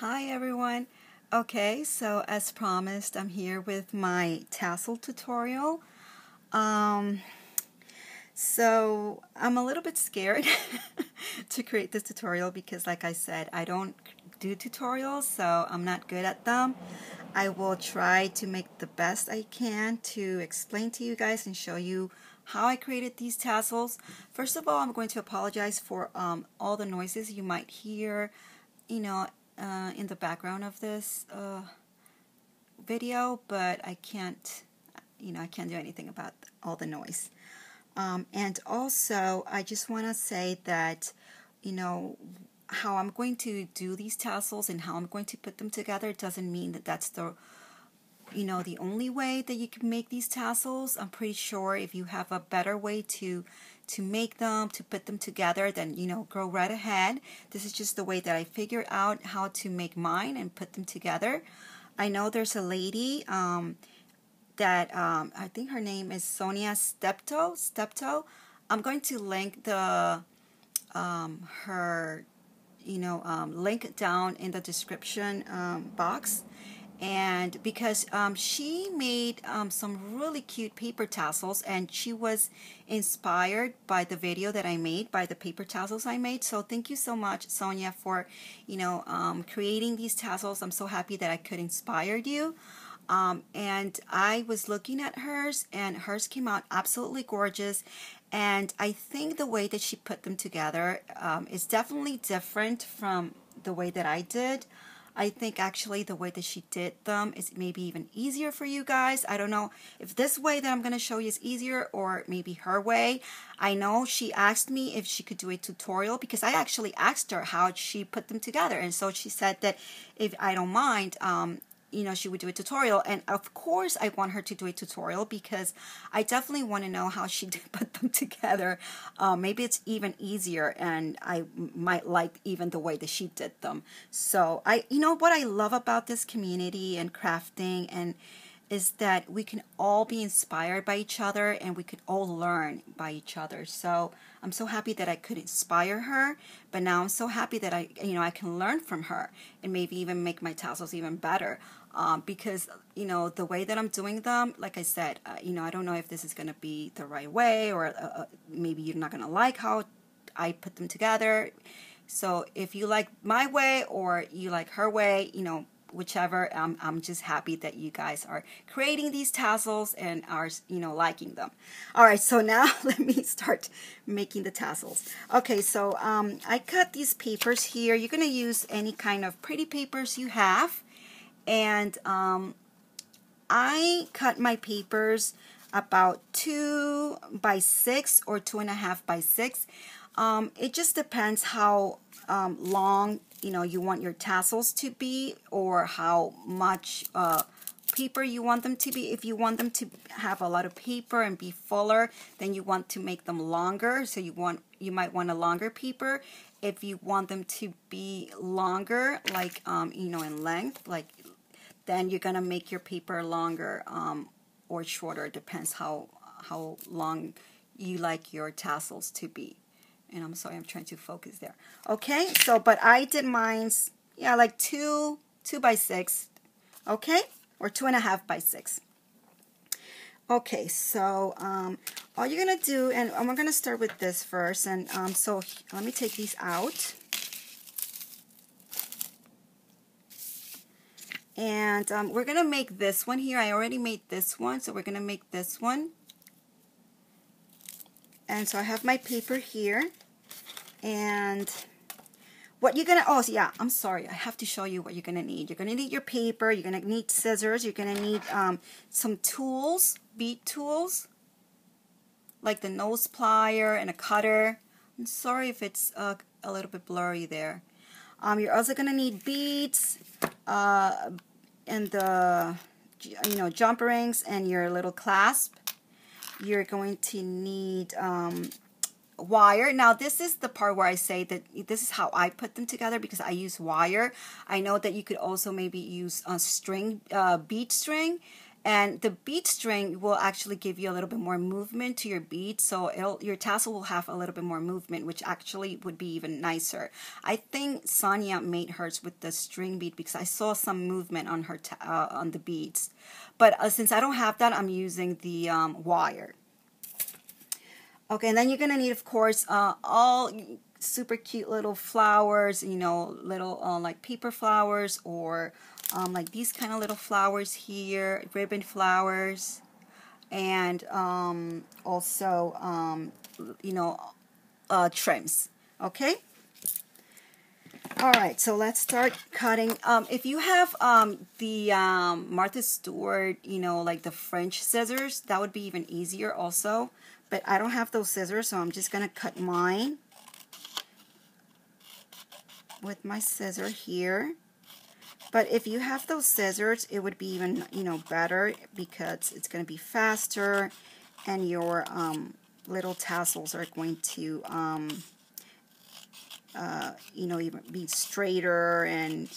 Hi everyone. Okay, so as promised, I'm here with my tassel tutorial. Um, so I'm a little bit scared to create this tutorial because like I said, I don't do tutorials, so I'm not good at them. I will try to make the best I can to explain to you guys and show you how I created these tassels. First of all, I'm going to apologize for all the noises you might hear, in the background of this video, but I can't do anything about all the noise. And also, I just want to say that, how I'm going to do these tassels and how I'm going to put them together doesn't mean that that's the only way that you can make these tassels. I'm pretty sure if you have a better way to make them, to put them together, then go right ahead. This is just the way that I figured out how to make mine and put them together. I know there's a lady that I think her name is Sonia Steptoe. I'm going to link the her link down in the description box. And because she made some really cute paper tassels, and she was inspired by the video that I made, by the paper tassels I made. So thank you so much, Sonia, for creating these tassels. I'm so happy that I could inspire you. And I was looking at hers, and hers came out absolutely gorgeous. And I think the way that she put them together is definitely different from the way that I did. I think actually the way that she did them is maybe even easier for you guys. I don't know if this way that I'm going to show you is easier or maybe her way. I know she asked me if she could do a tutorial because I actually asked her how she put them together. And so she said that if I don't mind, she would do a tutorial. And of course I want her to do a tutorial because I definitely want to know how she did put them together. Maybe it's even easier, and I might like even the way that she did them. So what I love about this community and crafting and is that we can all be inspired by each other, and we can all learn by each other. So I'm so happy that I could inspire her, but now I'm so happy that I can learn from her and maybe even make my tassels even better. Because the way that I'm doing them, like I said, I don't know if this is going to be the right way, or maybe you're not going to like how I put them together. So if you like my way or you like her way, whichever, I'm just happy that you guys are creating these tassels and are liking them. All right, so now let me start making the tassels. Okay, so I cut these papers here. You're going to use any kind of pretty papers you have. And I cut my papers about 2 by 6 or 2.5 by 6. It just depends how long you want your tassels to be, or how much paper you want them to be. If you want them to have a lot of paper and be fuller, then you want to make them longer. So you might want a longer paper. If you want them to be longer, like in length, then you're gonna make your paper longer or shorter. It depends how long you like your tassels to be. And I'm sorry, I'm trying to focus there. Okay, so but I did mine's, like 2 by 6, okay, or 2.5 by 6. Okay, so all you're gonna do, and we're gonna start with this first, and so let me take these out. And we're gonna make this one here. I already made this one, so we're gonna make this one. And so I have my paper here, and what you're gonna, I'm sorry, I have to show you what you're gonna need. You're gonna need your paper, you're gonna need scissors, you're gonna need some tools, bead tools, like the nose plier and a cutter. I'm sorry if it's a little bit blurry there. You're also gonna need beads, and the jump rings and your little clasp. You're going to need wire. Now this is the part where I say that this is how I put them together because I use wire. I know that you could also maybe use a string, bead string, And the bead string will actually give you a little bit more movement to your bead, so your tassel will have a little bit more movement, which actually would be even nicer. I think Sonia made hers with the string bead because I saw some movement on her on the beads. But since I don't have that, I'm using the wire. Okay, and then you're gonna need, of course, all super cute little flowers, you know, little like paper flowers, or like these kind of little flowers here, ribbon flowers, and also you know, trims. Okay. All right, so let's start cutting. If you have the Martha Stewart, you know, like the French scissors, that would be even easier also. But I don't have those scissors, so I'm just gonna cut mine with my scissor here. But if you have those scissors, it would be even, you know, better, because it's going to be faster, and your little tassels are going to, you know, even be straighter, and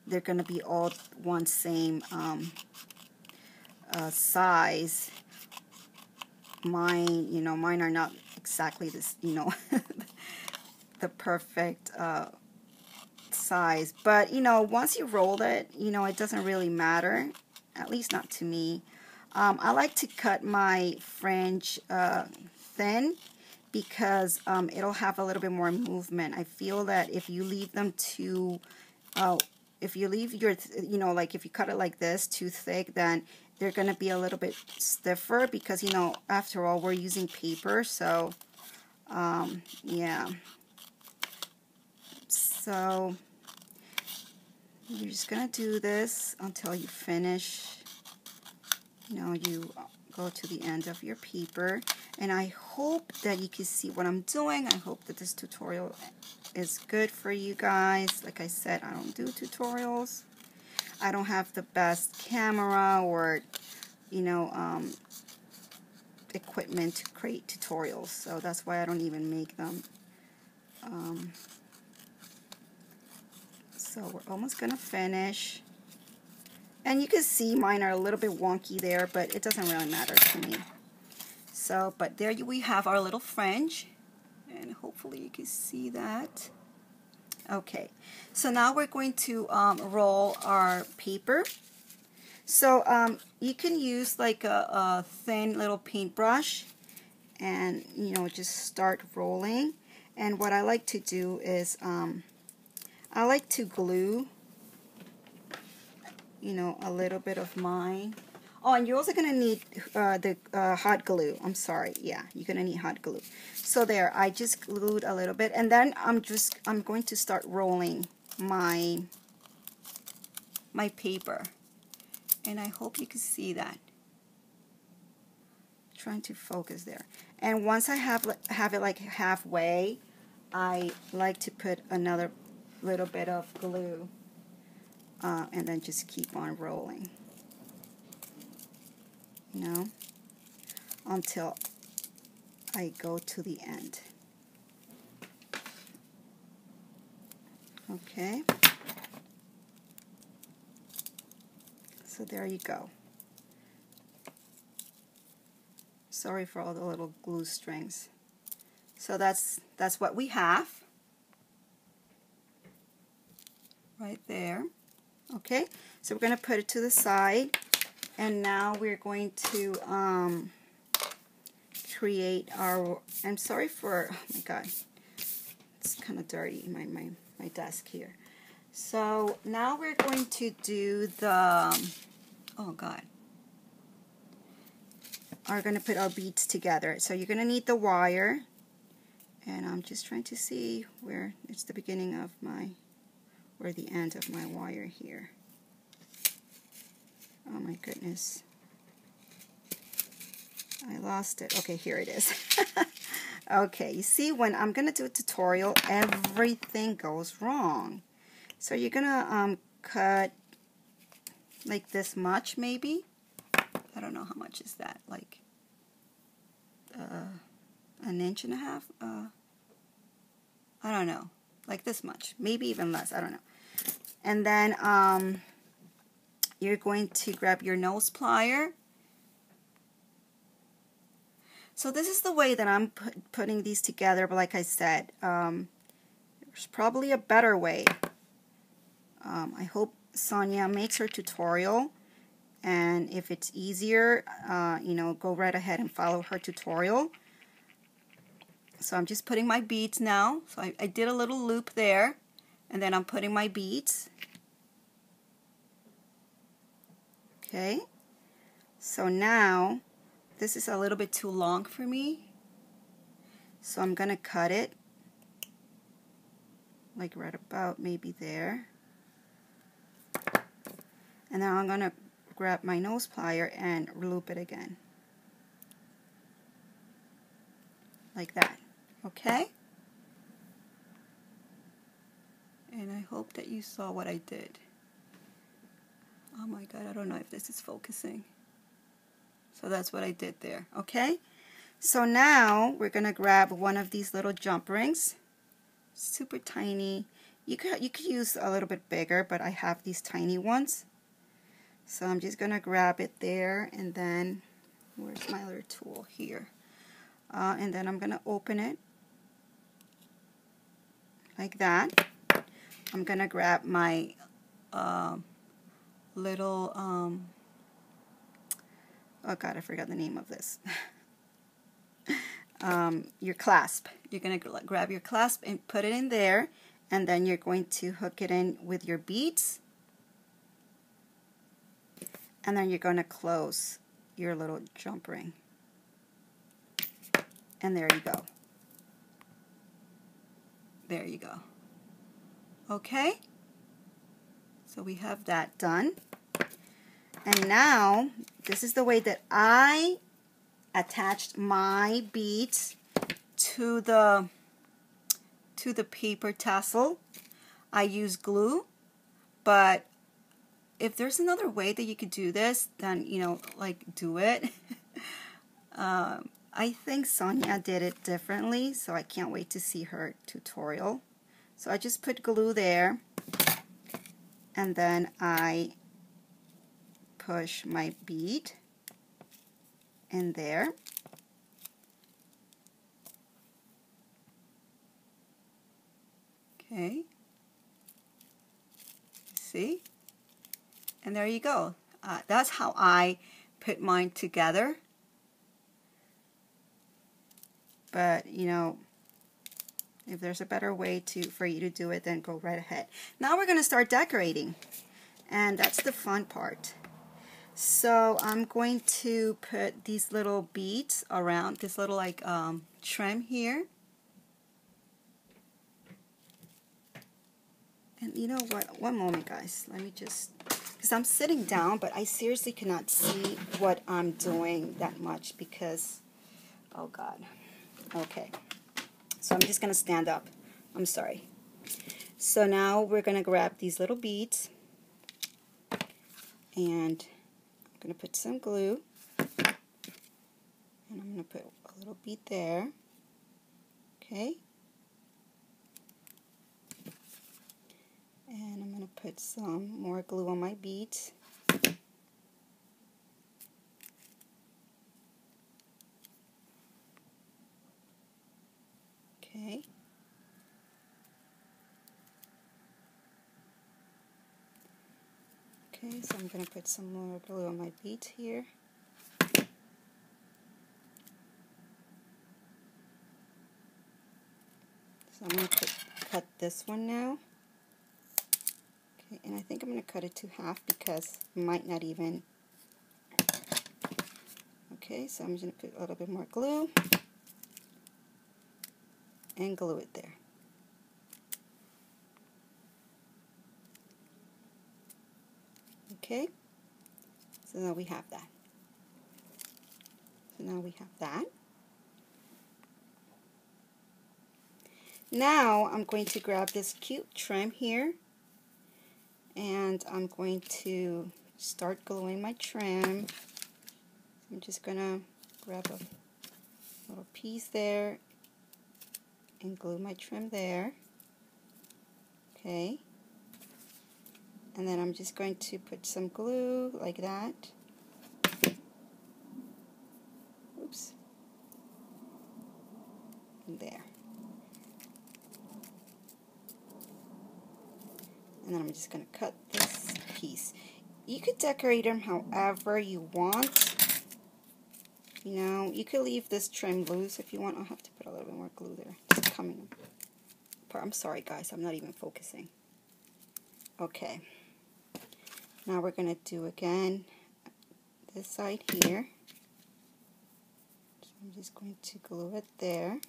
they're going to be all one same size. Mine, you know, mine are not exactly this, you know, the perfect size, but you know, once you roll it, you know, it doesn't really matter, at least not to me. I like to cut my fringe thin, because it'll have a little bit more movement. I feel that if you leave them too, if you leave your, you know, like if you cut it like this too thick, then they're gonna be a little bit stiffer, because, you know, after all, we're using paper, so yeah. So you're just gonna do this until you finish. You know, you go to the end of your paper, and I hope that you can see what I'm doing. I hope that this tutorial is good for you guys. Like I said, I don't do tutorials. I don't have the best camera or, you know, equipment to create tutorials, so that's why I don't even make them. So we're almost gonna finish, and you can see mine are a little bit wonky there, but it doesn't really matter to me. So, but there we have our little fringe, and hopefully you can see that. Okay, so now we're going to roll our paper. So you can use like a thin little paintbrush, and, you know, just start rolling. And what I like to do is I like to glue, you know, a little bit of mine. Oh, and you're also going to need the hot glue. I'm sorry. Yeah, you're going to need hot glue. So there, I just glued a little bit, and then I'm going to start rolling my paper. And I hope you can see that. Trying to focus there. And once I have it like halfway, I like to put another little bit of glue, and then just keep on rolling, you know, until I go to the end. Okay, so there you go. Sorry for all the little glue strings. So that's what we have right there. Okay, so we're going to put it to the side, and now we're going to create our, I'm sorry for, oh my god, it's kind of dirty, my desk here. So now we're going to do the, oh god, are going to put our beads together. So you're going to need the wire, and I'm just trying to see where it's the beginning of my, or the end of my wire here. Oh my goodness. I lost it. Okay, here it is. Okay, you see, when I'm going to do a tutorial, everything goes wrong. So you're going to cut like this much, maybe. I don't know how much is that, like 1.5 inches? I don't know, like this much, maybe even less, I don't know. And then you're going to grab your nose plier. So this is the way that I'm putting these together, but like I said, there's probably a better way. I hope Sonia makes her tutorial, and if it's easier, you know, go right ahead and follow her tutorial. So I'm just putting my beads now. So I did a little loop there, and then I'm putting my beads. Okay, so now this is a little bit too long for me, so I'm going to cut it like right about maybe there. And then I'm going to grab my nose plier and loop it again. Like that. Okay? And I hope that you saw what I did. Oh my God, I don't know if this is focusing. So that's what I did there. Okay? So now we're going to grab one of these little jump rings. Super tiny. You could use a little bit bigger, but I have these tiny ones. So I'm just going to grab it there, and then, where's my other tool? Here. And then I'm going to open it like that. I'm going to grab my little, oh God, I forgot the name of this. Your clasp. You're going to grab your clasp and put it in there, and then you're going to hook it in with your beads. And then you're going to close your little jump ring. And there you go. There you go. Okay? So we have that done. And now, this is the way that I attached my beads to the paper tassel. I use glue, but if there's another way that you could do this, then, you know, like, do it. I think Sonia did it differently, so I can't wait to see her tutorial. So I just put glue there, and then I push my bead in there. Okay. See? And there you go. That's how I put mine together. But, you know, if there's a better way for you to do it, then go right ahead. Now we're going to start decorating. And that's the fun part. So I'm going to put these little beads around this little like trim here. And you know what? One moment, guys. Let me just, because I'm sitting down, but I seriously cannot see what I'm doing that much because, oh God. Okay. So I'm just going to stand up. I'm sorry. So now we're going to grab these little beads, and I'm going to put some glue, and I'm going to put a little bead there. Okay. And I'm going to put some more glue on my beads. Okay. Okay, so I'm going to put some more glue on my beads here. So I'm going to cut this one now. Okay, and I think I'm going to cut it to half because it might not even. Okay, so I'm just going to put a little bit more glue and glue it there. Okay, so now we have that. So now we have that. Now I'm going to grab this cute trim here, and I'm going to start gluing my trim. I'm just going to grab a little piece there and glue my trim there. Okay. And then I'm just going to put some glue like that. Oops. There. And then I'm just going to cut this piece. You could decorate them however you want. You know, you could leave this trim loose if you want. I'll have to put a little bit more glue there. It's coming apart. I'm sorry guys, I'm not even focusing. Okay. Now we're going to do again this side here. So I'm just going to glue it there.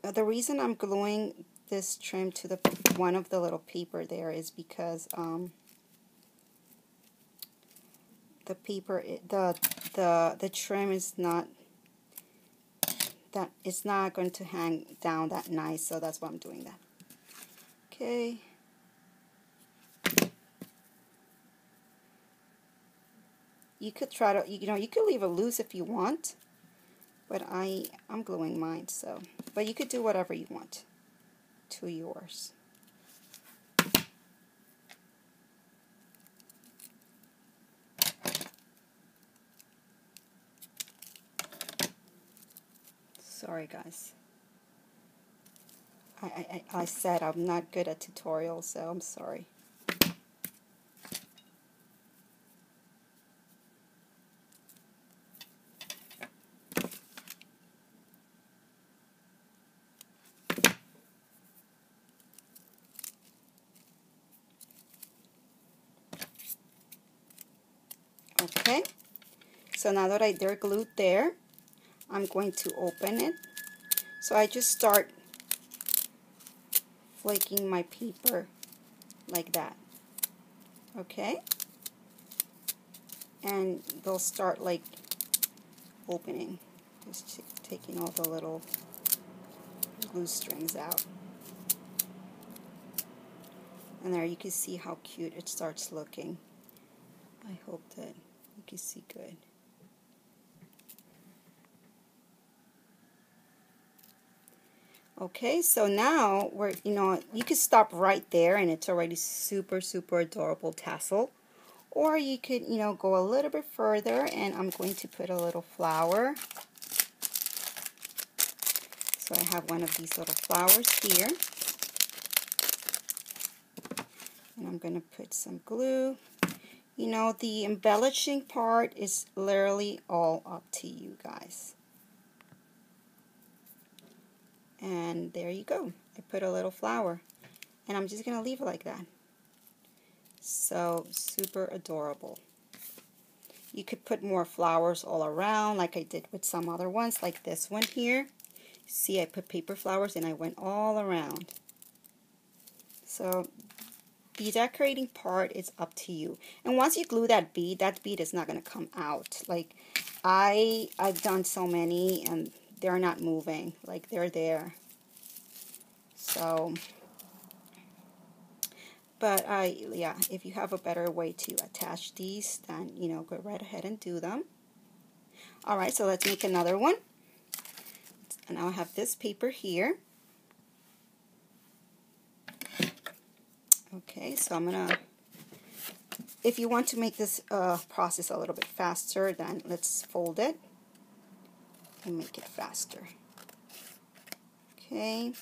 The reason I'm gluing this trim to the one of the little paper there is because the paper, the trim is not that, it's not going to hang down that nice, so that's why I'm doing that. Okay. You could try to, you know, you could leave it loose if you want, but I'm gluing mine, so, but you could do whatever you want to yours. Sorry guys. I said I'm not good at tutorials, so I'm sorry. Okay, so now that they're glued there, I'm going to open it. So I just start flaking my paper like that. Okay, and they'll start like opening, just taking all the little glue strings out. And there you can see how cute it starts looking. I hope that you can see good. Okay, so now we're, you know, you can stop right there and it's already super, super adorable tassel. Or you could, you know, go a little bit further, and I'm going to put a little flower. So I have one of these little flowers here. And I'm going to put some glue. You know, the embellishing part is literally all up to you guys. And there you go. I put a little flower. And I'm just going to leave it like that. So super adorable. You could put more flowers all around like I did with some other ones, like this one here. See, I put paper flowers and I went all around. So the decorating part is up to you. And once you glue that bead is not going to come out. Like I've done so many and they're not moving. Like they're there. So, but yeah, if you have a better way to attach these, then, you know, go right ahead and do them. Alright, so let's make another one. And I'll have this paper here. Okay, so I'm going to, if you want to make this process a little bit faster, then let's fold it and make it faster. Okay.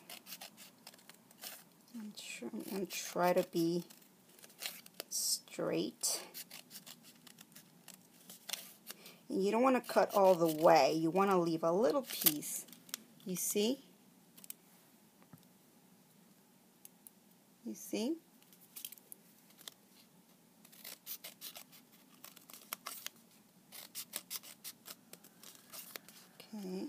I'm going to try to be straight. And you don't want to cut all the way. You want to leave a little piece. You see? You see? Okay.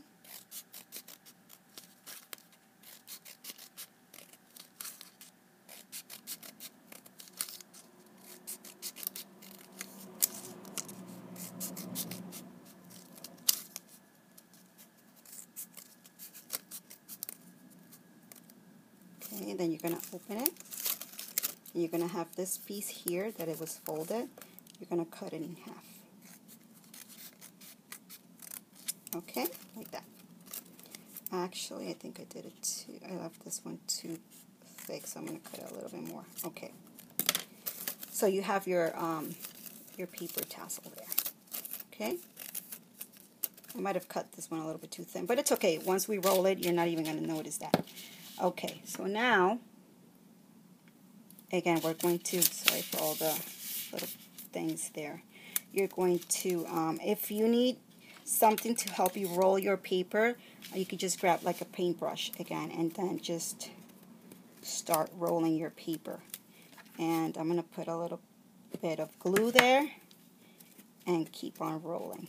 Okay, then you're going to open it. And you're going to have this piece here that it was folded. You're going to cut it in half. Okay, like that. Actually, I think I did it too. I left this one too thick, so I'm going to cut it a little bit more. Okay. So you have your paper tassel there. Okay. I might have cut this one a little bit too thin, but it's okay. Once we roll it, you're not even going to notice that. Okay. So now, again, we're going to, sorry for all the little things there. You're going to, if you need something to help you roll your paper, you could just grab like a paintbrush again and then just start rolling your paper. And I'm going to put a little bit of glue there and keep on rolling.